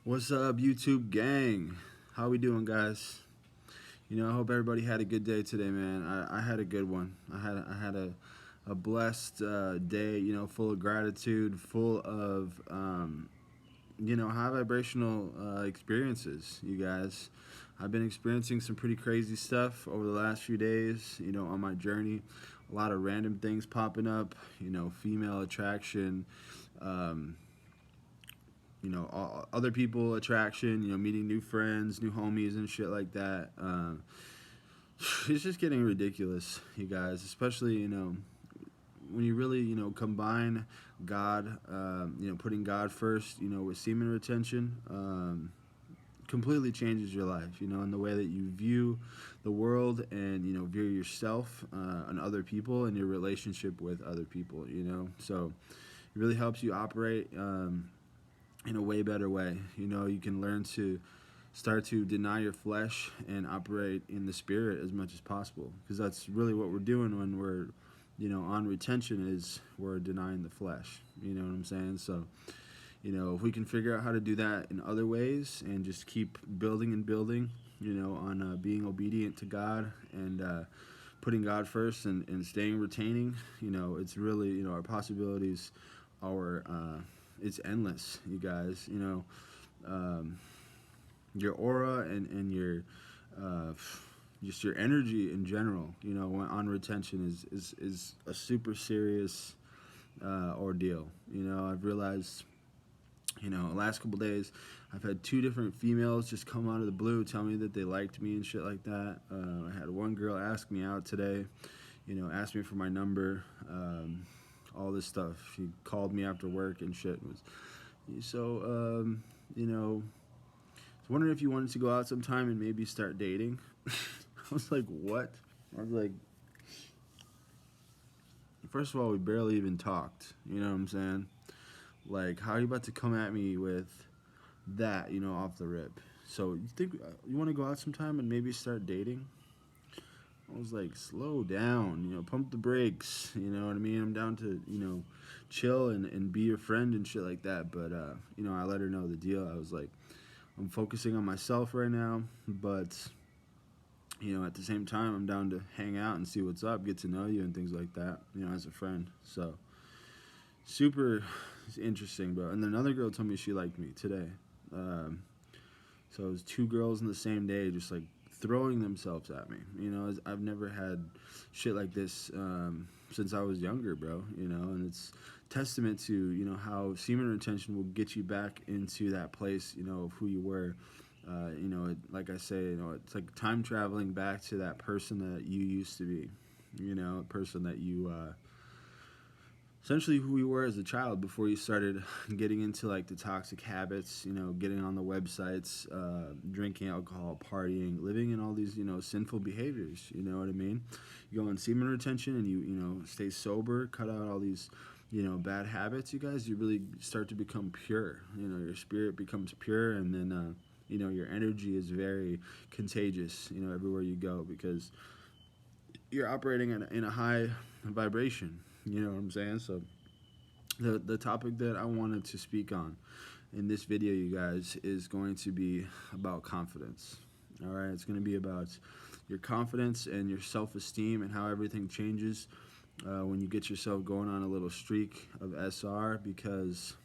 What's up, YouTube gang? How we doing, guys? I hope everybody had a good day today, man. I had a good one. I had a blessed day. Full of gratitude, full of high vibrational experiences. You guys, I've been experiencing some pretty crazy stuff over the last few days. On my journey, a lot of random things popping up. Female attraction. Um, other people attraction, meeting new friends, new homies and shit like that. It's just getting ridiculous, you guys, especially, when you really, combine God, putting God first, with semen retention, completely changes your life, in the way that you view the world and, view yourself and other people and your relationship with other people, So it really helps you operate in a way better way. You can learn to start to deny your flesh and operate in the spirit as much as possible, because that's really what we're doing when we're on retention, is we're denying the flesh. You know what I'm saying? So if we can figure out how to do that in other ways and just keep building and building, on being obedient to God and putting God first and staying retaining, it's really, our possibilities are it's endless, you guys. Um, your aura and your uh, just your energy in general, on retention is a super serious ordeal. I've realized, the last couple days, I've had two different females just come out of the blue, tell me that they liked me and shit like that. I had one girl ask me out today, asked me for my number, all this stuff. She called me after work and shit. So, I was wondering if you wanted to go out sometime and maybe start dating. I was like, what? I was like, first of all, we barely even talked. You know what I'm saying? Like, how are you about to come at me with that, off the rip? So, you think you want to go out sometime and maybe start dating? I was like, slow down, pump the brakes. You know what I mean? I'm down to, chill and be your friend and shit like that. But, I let her know the deal. I was like, I'm focusing on myself right now, but at the same time, I'm down to hang out and see what's up, get to know you and things like that, as a friend. So super interesting, bro. And then another girl told me she liked me today. Um, so it was two girls in the same day, just like throwing themselves at me. I've never had shit like this since I was younger, bro. And it's testament to how semen retention will get you back into that place, of who you were. Like I say, it's like time traveling back to that person that you used to be. A person that you essentially who you were as a child before you started getting into like the toxic habits, getting on the websites, drinking alcohol, partying, living in all these, sinful behaviors. You know what I mean? You go on semen retention and you stay sober, cut out all these, bad habits, you guys, you really start to become pure. Your spirit becomes pure, and then, your energy is very contagious, everywhere you go, because you're operating in a high vibration. You know what I'm saying? So the topic that I wanted to speak on in this video, you guys, is going to be about confidence. All right, it's going to be about your confidence and your self-esteem and how everything changes when you get yourself going on a little streak of SR. Because,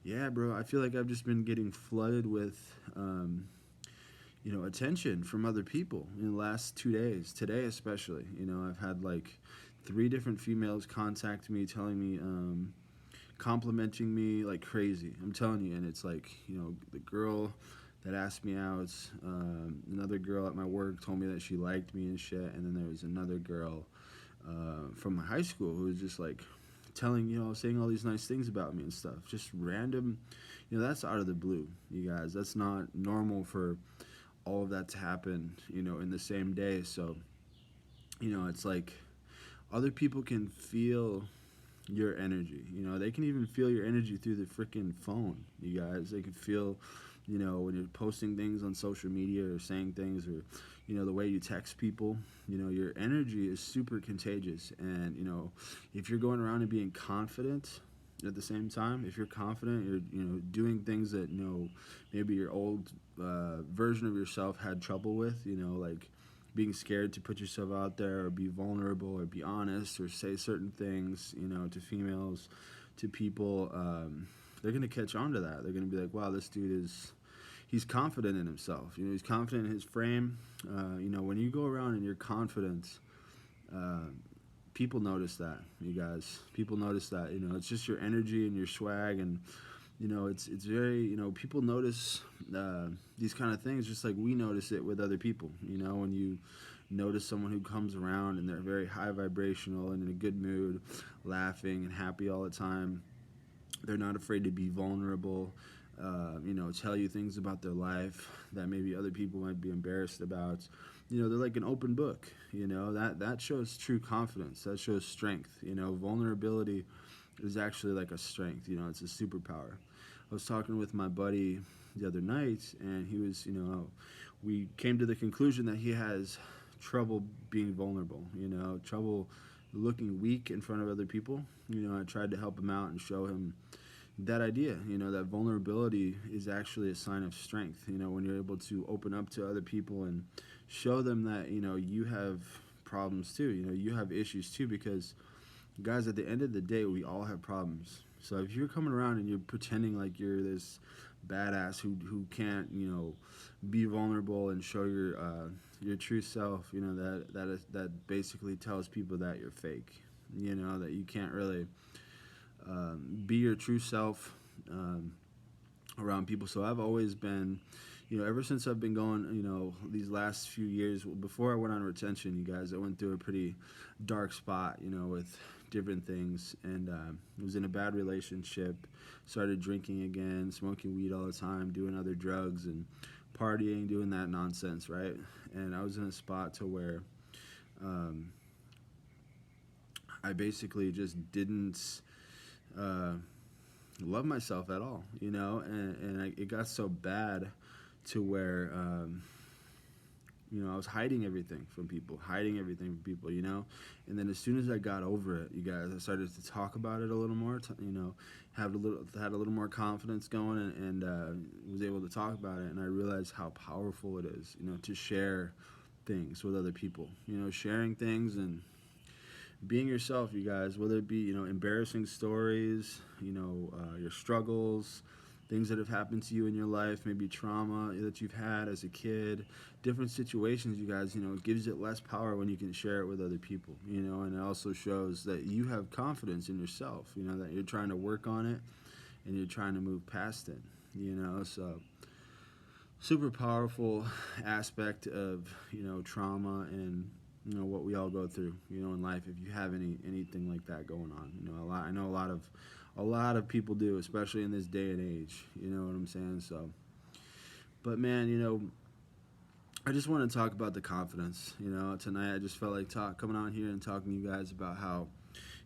yeah, bro, I feel like I've just been getting flooded with attention from other people in the last 2 days. Today especially, I've had like 3 different females contact me, telling me, complimenting me like crazy. I'm telling you, and it's like, the girl that asked me out, another girl at my work told me that she liked me and shit, and then there was another girl from my high school who was just like telling, saying all these nice things about me and stuff. Just random, that's out of the blue, you guys. That's not normal for all of that to happen, in the same day. So, it's like other people can feel your energy. They can even feel your energy through the freaking phone, you guys. They can feel, when you're posting things on social media or saying things, or, the way you text people. Your energy is super contagious. And, if you're going around and being confident, at the same time. If you're confident, you're doing things that maybe your old version of yourself had trouble with. Like being scared to put yourself out there or be vulnerable or be honest or say certain things. To females, to people. They're gonna catch on to that. They're gonna be like, "Wow, this dude is." He's confident in himself. He's confident in his frame. When you go around and you're confident, uh, people notice that, you guys. People notice that. It's just your energy and your swag, and it's very people notice these kind of things just like we notice it with other people. When you notice someone who comes around and they're very high vibrational and in a good mood, laughing and happy all the time. They're not afraid to be vulnerable. Tell you things about their life that maybe other people might be embarrassed about. They're like an open book. That shows true confidence. That shows strength. Vulnerability is actually like a strength. It's a superpower. I was talking with my buddy the other night, and he was, we came to the conclusion that he has trouble being vulnerable. Trouble looking weak in front of other people. I tried to help him out and show him that idea, that vulnerability is actually a sign of strength. When you're able to open up to other people and show them that, you have problems too, you have issues too, because guys, at the end of the day, we all have problems. So if you're coming around and you're pretending like you're this badass who can't, be vulnerable and show your true self, that basically tells people that you're fake, that you can't really be your true self around people. So I've always been, ever since I've been going, these last few years, before I went on retention, you guys, I went through a pretty dark spot, with different things, and was in a bad relationship, started drinking again, smoking weed all the time, doing other drugs and partying, doing that nonsense, right? And I was in a spot to where I basically just didn't uh, love myself at all, it got so bad to where I was hiding everything from people, and then as soon as I got over it, you guys, I started to talk about it a little more, had a little more confidence going, and was able to talk about it, and I realized how powerful it is, to share things with other people, sharing things and being yourself, you guys, whether it be, embarrassing stories, your struggles, things that have happened to you in your life, maybe trauma that you've had as a kid, different situations, you guys, it gives it less power when you can share it with other people, and it also shows that you have confidence in yourself, that you're trying to work on it and you're trying to move past it, so super powerful aspect of, trauma and what we all go through, in life. If you have anything like that going on, I know a lot of people do, especially in this day and age. You know what I'm saying? So, but man, I just want to talk about the confidence. Tonight I just felt like coming on here and talking to you guys about how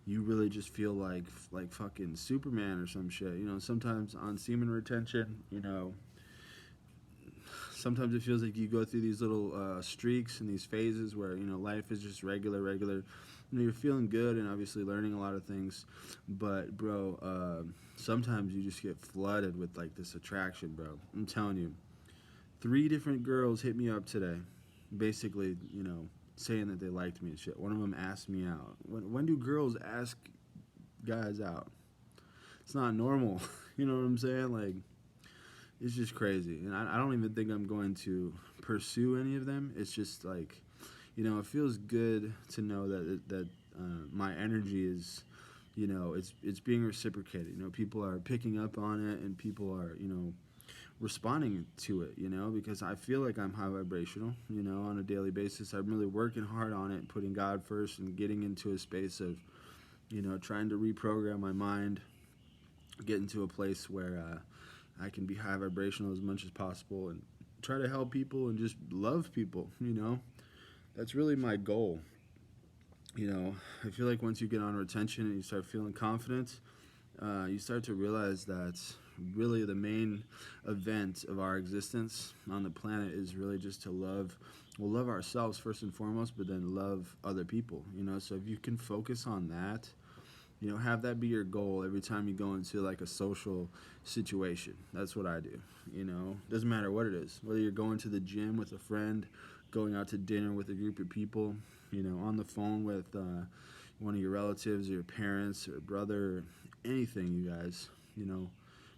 you really just feel like fucking Superman or some shit. Sometimes on semen retention, sometimes it feels like you go through these little streaks and these phases where life is just regular. You're feeling good and obviously learning a lot of things, but bro, sometimes you just get flooded with like this attraction, bro. I'm telling you, 3 different girls hit me up today, basically, saying that they liked me and shit. One of them asked me out. When do girls ask guys out? It's not normal. You know what I'm saying? Like, it's just crazy, and I don't even think I'm going to pursue any of them. It's just like, it feels good to know that my energy is, it's being reciprocated. People are picking up on it, and people are, responding to it. Because I feel like I'm high vibrational. On a daily basis, I'm really working hard on it, putting God first, and getting into a space of, trying to reprogram my mind, get into a place where I can be high vibrational as much as possible and try to help people and just love people, That's really my goal. I feel like once you get on retention and you start feeling confident, you start to realize that really the main event of our existence on the planet is really just to love ourselves first and foremost, but then love other people, So if you can focus on that, You know, have that be your goal every time you go into like a social situation. That's what I do. You know, doesn't matter what it is. Whether you're going to the gym with a friend, going out to dinner with a group of people, you know, on the phone with one of your relatives or your parents or brother, or anything, you guys. You know,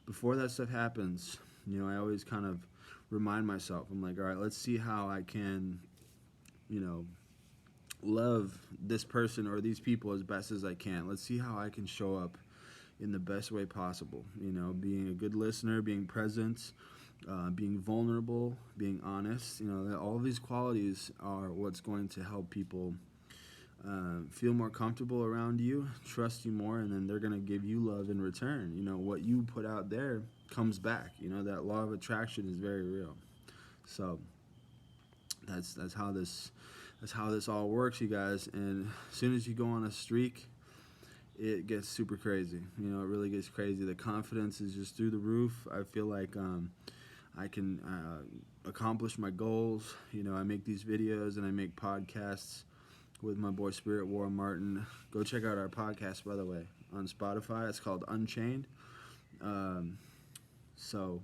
before that stuff happens, you know, I always kind of remind myself. I'm like, all right, let's see how I can, you know, love this person or these people as best as I can. Let's see how I can show up in the best way possible. You know, being a good listener, being present, being vulnerable, being honest. You know, all of these qualities are what's going to help people feel more comfortable around you, trust you more, and then they're going to give you love in return. You know, what you put out there comes back. You know, that law of attraction is very real. So that's how this all works, you guys. And as soon as you go on a streak, it gets super crazy. You know, it really gets crazy. The confidence is just through the roof. I feel like I can accomplish my goals. You know, I make these videos and I make podcasts with my boy Spirit War Martin. Go check out our podcast, by the way, on Spotify. It's called Unchained. So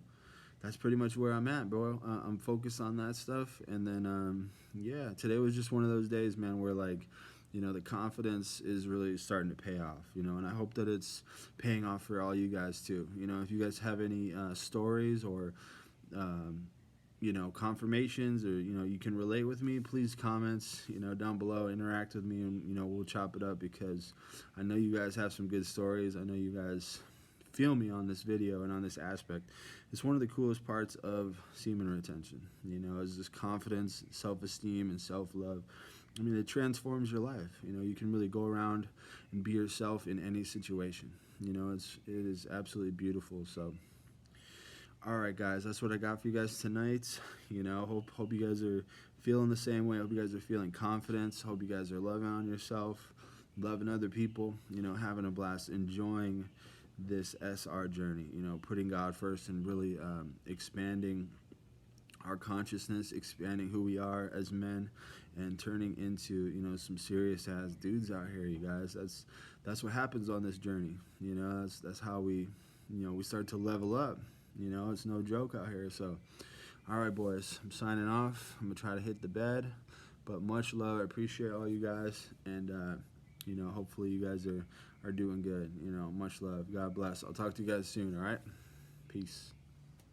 that's pretty much where I'm at, bro. I'm focused on that stuff. And then, yeah, today was just one of those days, man, where like, you know, the confidence is really starting to pay off, you know, and I hope that it's paying off for all you guys too. You know, if you guys have any stories or, um, you know, confirmations, or, you know, you can relate with me, please comments, you know, down below, interact with me, and, you know, we'll chop it up, because I know you guys have some good stories. I know you guys feel me on this video and on this aspect. It's one of the coolest parts of semen retention, you know, is this confidence, self-esteem, and self-love. I mean, it transforms your life. You know, you can really go around and be yourself in any situation. You know, it is absolutely beautiful. So, all right, guys, that's what I got for you guys tonight. You know, hope you guys are feeling the same way. Hope you guys are feeling confidence. Hope you guys are loving on yourself, loving other people. You know, having a blast, enjoying this SR journey. You know, putting God first and really expanding our consciousness, expanding who we are as men, and turning into, you know, some serious ass dudes out here, you guys. That's what happens on this journey. You know, that's how we, you know, we start to level up. You know, it's no joke out here. So, all right, boys, I'm signing off. I'm gonna try to hit the bed, but much love. I appreciate all you guys, and you know, hopefully you guys are doing good. You know, much love. God bless. I'll talk to you guys soon. All right, peace.